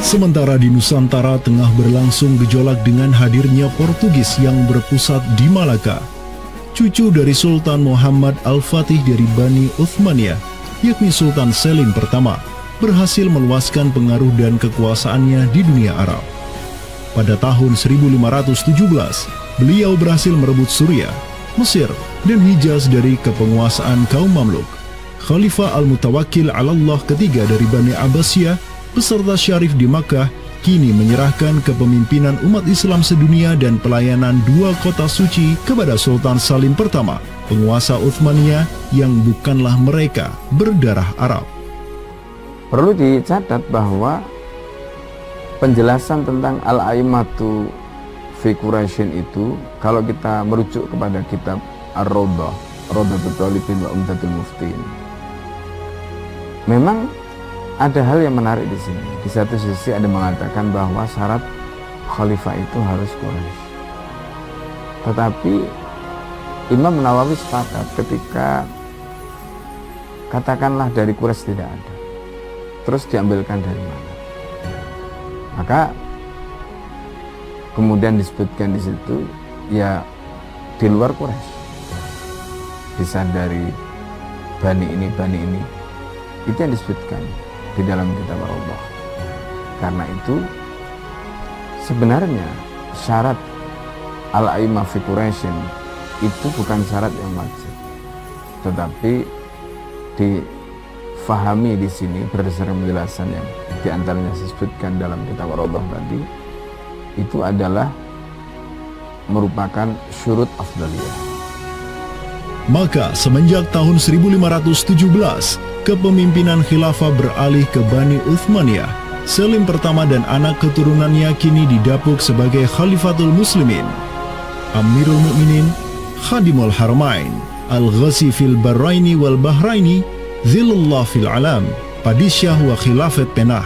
Sementara di Nusantara tengah berlangsung gejolak dengan hadirnya Portugis yang berpusat di Malaka. Cucu dari Sultan Muhammad Al-Fatih dari Bani Uthmaniyah, yakni Sultan Selim pertama, berhasil meluaskan pengaruh dan kekuasaannya di dunia Arab. Pada tahun 1517, beliau berhasil merebut Suriah, Mesir, dan Hijaz dari kepenguasaan kaum Mamluk. Khalifah Al-Mutawakkil 'alallah ketiga dari Bani Abbasiyah beserta Syarif di Makkah kini menyerahkan kepemimpinan umat Islam sedunia dan pelayanan dua kota suci kepada Sultan Salim pertama, penguasa Uthmaniyah yang bukanlah mereka berdarah Arab. Perlu dicatat bahwa penjelasan tentang Al-A'immatu fi Quraisyin itu, kalau kita merujuk kepada kitab Ar-Rawdah, Rawdatul Thalibin wa Umdatul Muftin, memang ada hal yang menarik di sini. Di satu sisi ada mengatakan bahwa syarat khalifah itu harus Quraisy. Tetapi Imam Nawawi sepakat ketika katakanlah dari Quraisy tidak ada, terus diambilkan dari mana? Maka kemudian disebutkan di situ ya di luar Quraisy, bisa dari bani ini, itu yang disebutkan di dalam kitab Allah. Karena itu sebenarnya syarat al-a'immah fi Quraisyin itu bukan syarat yang wajib, tetapi difahami di sini berdasarkan penjelasan yang diantaranya disebutkan dalam kitab Allah tadi, itu adalah merupakan syurut afdaliyah. Maka semenjak tahun 1517, kepemimpinan khilafah beralih ke Bani Uthmaniyah. Selim pertama dan anak keturunannya kini didapuk sebagai Khalifatul Muslimin. Amirul Mukminin, Khadimul Haramain, Al-Ghazi fil Bahraini wal Bahraini, Zilullah fil Alam, Padisyah wa Khilafat Penah.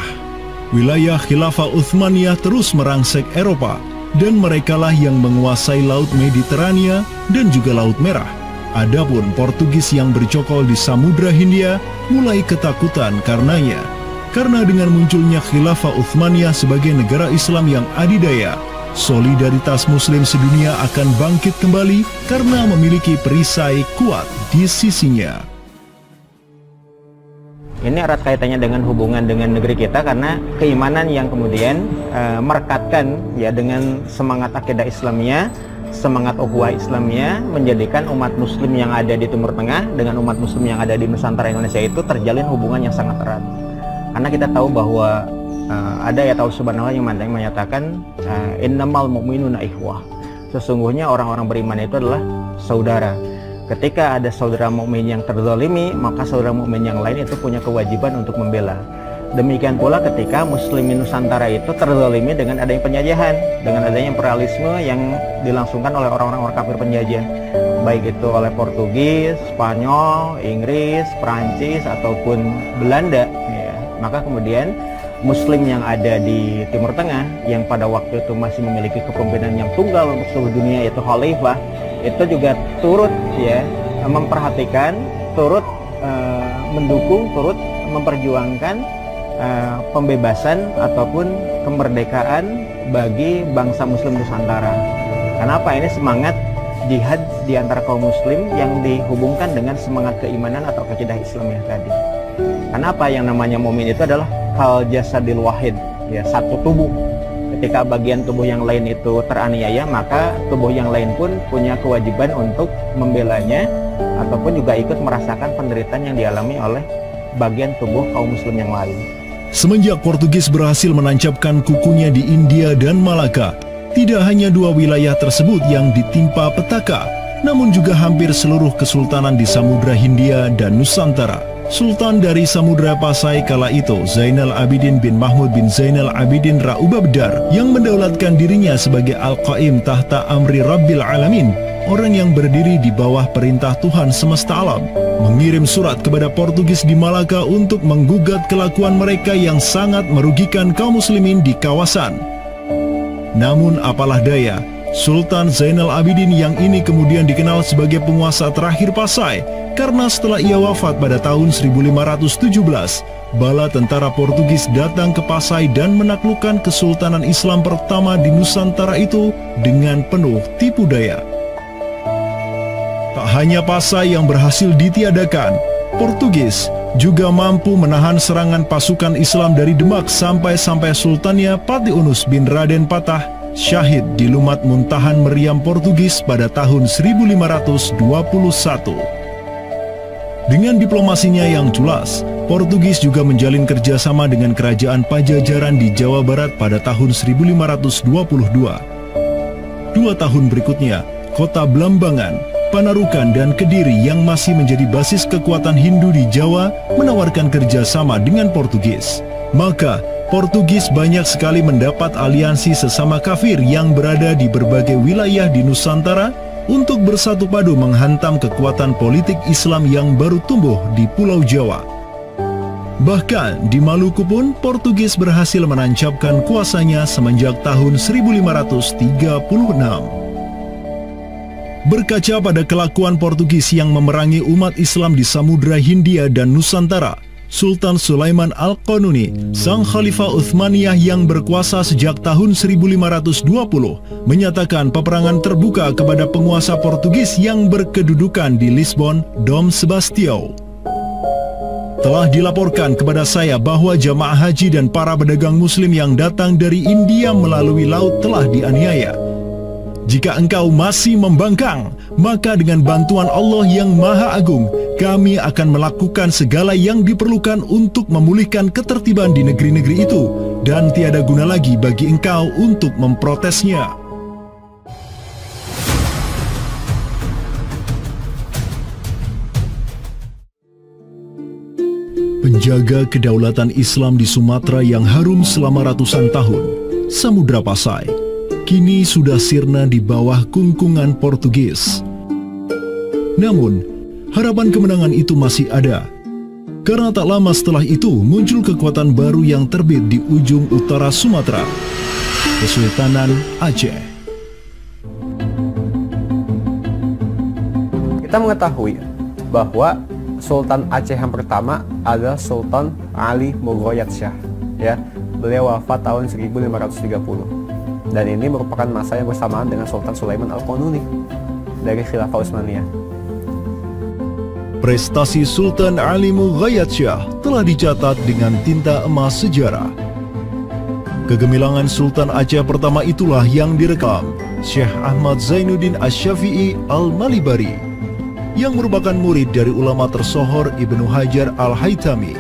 Wilayah khilafah Uthmaniyah terus merangsek Eropa, dan merekalah yang menguasai Laut Mediterania dan juga Laut Merah. Adapun Portugis yang bercokol di Samudra Hindia mulai ketakutan karenanya. Karena dengan munculnya khilafah Uthmaniyah sebagai negara Islam yang adidaya, solidaritas Muslim sedunia akan bangkit kembali karena memiliki perisai kuat di sisinya. Ini erat kaitannya dengan hubungan dengan negeri kita, karena keimanan yang kemudian merekatkan ya dengan semangat akidah Islamiyah, semangat ukhuwah Islamiyah, menjadikan umat Muslim yang ada di Timur Tengah dengan umat Muslim yang ada di Nusantara Indonesia itu terjalin hubungan yang sangat erat. Karena kita tahu bahwa ada ayat Allah Subhanahu wa Ta'ala yang menyatakan innamal mu'minuna ikhwah. Sesungguhnya orang-orang beriman itu adalah saudara. Ketika ada saudara mukmin yang terzalimi, maka saudara mukmin yang lain itu punya kewajiban untuk membela. Demikian pula ketika muslimin Nusantara itu terzalimi dengan adanya penjajahan, dengan adanya imperialisme yang dilangsungkan oleh orang-orang kafir penjajah, baik itu oleh Portugis, Spanyol, Inggris, Perancis ataupun Belanda ya. Maka kemudian Muslim yang ada di Timur Tengah yang pada waktu itu masih memiliki kepemimpinan yang tunggal untuk seluruh dunia, yaitu khalifah, itu juga turut ya memperhatikan, turut mendukung, turut memperjuangkan pembebasan ataupun kemerdekaan bagi bangsa Muslim Nusantara. Kenapa? Ini semangat jihad di antara kaum Muslim yang dihubungkan dengan semangat keimanan atau akidah Islamiyah tadi. Kenapa? Yang namanya mukmin itu adalah kal jasadil wahid, ya, satu tubuh. Ketika bagian tubuh yang lain itu teraniaya, maka tubuh yang lain pun punya kewajiban untuk membelanya ataupun juga ikut merasakan penderitaan yang dialami oleh bagian tubuh kaum Muslim yang lain. Semenjak Portugis berhasil menancapkan kukunya di India dan Malaka, tidak hanya dua wilayah tersebut yang ditimpa petaka, namun juga hampir seluruh kesultanan di Samudra Hindia dan Nusantara. Sultan dari Samudra Pasai kala itu, Zainal Abidin bin Mahmud bin Zainal Abidin Ra'ubabdar, yang mendaulatkan dirinya sebagai Al-Qaim tahta Amri Rabbil Alamin, orang yang berdiri di bawah perintah Tuhan semesta alam, mengirim surat kepada Portugis di Malaka untuk menggugat kelakuan mereka yang sangat merugikan kaum muslimin di kawasan. Namun apalah daya, Sultan Zainal Abidin yang ini kemudian dikenal sebagai penguasa terakhir Pasai, karena setelah ia wafat pada tahun 1517, bala tentara Portugis datang ke Pasai dan menaklukkan Kesultanan Islam pertama di Nusantara itu dengan penuh tipu daya. Tak hanya Pasai yang berhasil ditiadakan, Portugis juga mampu menahan serangan pasukan Islam dari Demak sampai Sultannya Patih Unus bin Raden Patah syahid di Lumat Muntahan meriam Portugis pada tahun 1521. Dengan diplomasinya yang culas, Portugis juga menjalin kerjasama dengan kerajaan Pajajaran di Jawa Barat pada tahun 1522. 2 tahun berikutnya, kota Blambangan, Panarukan, dan Kediri yang masih menjadi basis kekuatan Hindu di Jawa menawarkan kerjasama dengan Portugis. Maka, Portugis banyak sekali mendapat aliansi sesama kafir yang berada di berbagai wilayah di Nusantara untuk bersatu padu menghantam kekuatan politik Islam yang baru tumbuh di Pulau Jawa. Bahkan di Maluku pun Portugis berhasil menancapkan kuasanya semenjak tahun 1536. Berkaca pada kelakuan Portugis yang memerangi umat Islam di Samudra Hindia dan Nusantara, Sultan Sulaiman Al-Qanuni, sang Khalifah Uthmaniyah yang berkuasa sejak tahun 1520, menyatakan peperangan terbuka kepada penguasa Portugis yang berkedudukan di Lisbon, Dom Sebastião. Telah dilaporkan kepada saya bahwa jamaah haji dan para pedagang muslim yang datang dari India melalui laut telah dianiaya. Jika engkau masih membangkang, maka dengan bantuan Allah yang Maha Agung, kami akan melakukan segala yang diperlukan untuk memulihkan ketertiban di negeri-negeri itu, dan tiada guna lagi bagi engkau untuk memprotesnya. Penjaga kedaulatan Islam di Sumatera yang harum selama ratusan tahun, Samudra Pasai, kini sudah sirna di bawah kungkungan Portugis. Namun, harapan kemenangan itu masih ada. Karena tak lama setelah itu muncul kekuatan baru yang terbit di ujung utara Sumatera, Kesultanan Aceh. Kita mengetahui bahwa Sultan Aceh yang pertama adalah Sultan Ali Mughayat Shah. Ya, beliau wafat tahun 1530. Dan ini merupakan masa yang bersamaan dengan Sultan Sulaiman Al-Qanuni dari Khilafah Utsmaniyah. Prestasi Sultan Ali Mughayat Shah telah dicatat dengan tinta emas sejarah. Kegemilangan Sultan Aceh pertama itulah yang direkam Syekh Ahmad Zainuddin Asy-Syafi'i Al-Malibari, yang merupakan murid dari ulama tersohor Ibnu Hajar Al-Haytami.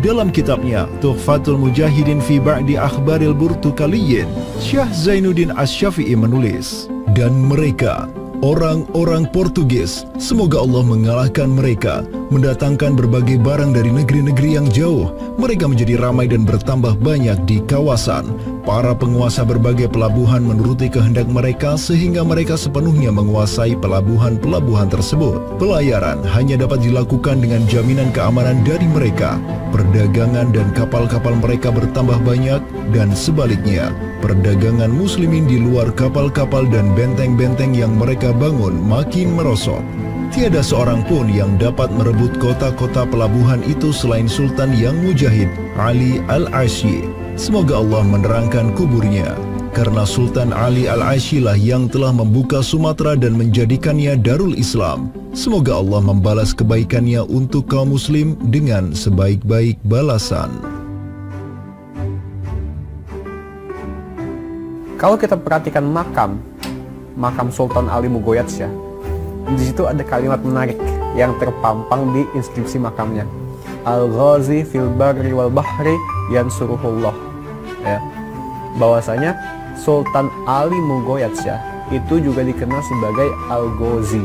Dalam kitabnya Tuhfatul Mujahidin fi Ba'di Akhbaril Burtukaliyin, Syekh Zainuddin Asy-Syafi'i menulis, dan mereka, orang-orang Portugis, semoga Allah mengalahkan mereka, mendatangkan berbagai barang dari negeri-negeri yang jauh. Mereka menjadi ramai dan bertambah banyak di kawasan. Para penguasa berbagai pelabuhan menuruti kehendak mereka sehingga mereka sepenuhnya menguasai pelabuhan-pelabuhan tersebut. Pelayaran hanya dapat dilakukan dengan jaminan keamanan dari mereka. Perdagangan dan kapal-kapal mereka bertambah banyak, dan sebaliknya, perdagangan muslimin di luar kapal-kapal dan benteng-benteng yang mereka bangun makin merosot. Tiada seorang pun yang dapat merebut kota-kota pelabuhan itu selain Sultan yang mujahid, Ali Al-Asy. Semoga Allah menerangkan kuburnya, karena Sultan Ali Al-Asy lah yang telah membuka Sumatera dan menjadikannya Darul Islam. Semoga Allah membalas kebaikannya untuk kaum muslim dengan sebaik-baik balasan. Kalau kita perhatikan makam Sultan Ali Mughayat Shah, di situ ada kalimat menarik yang terpampang di inskripsi makamnya. Al-Ghazi fil barri wal bahri yansuruhullah. Ya, bahwasanya Sultan Ali Mughayat Shah itu juga dikenal sebagai Al-Ghazi,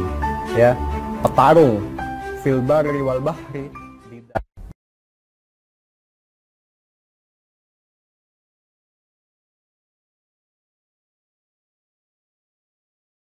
ya, petarung fil barri wal bahri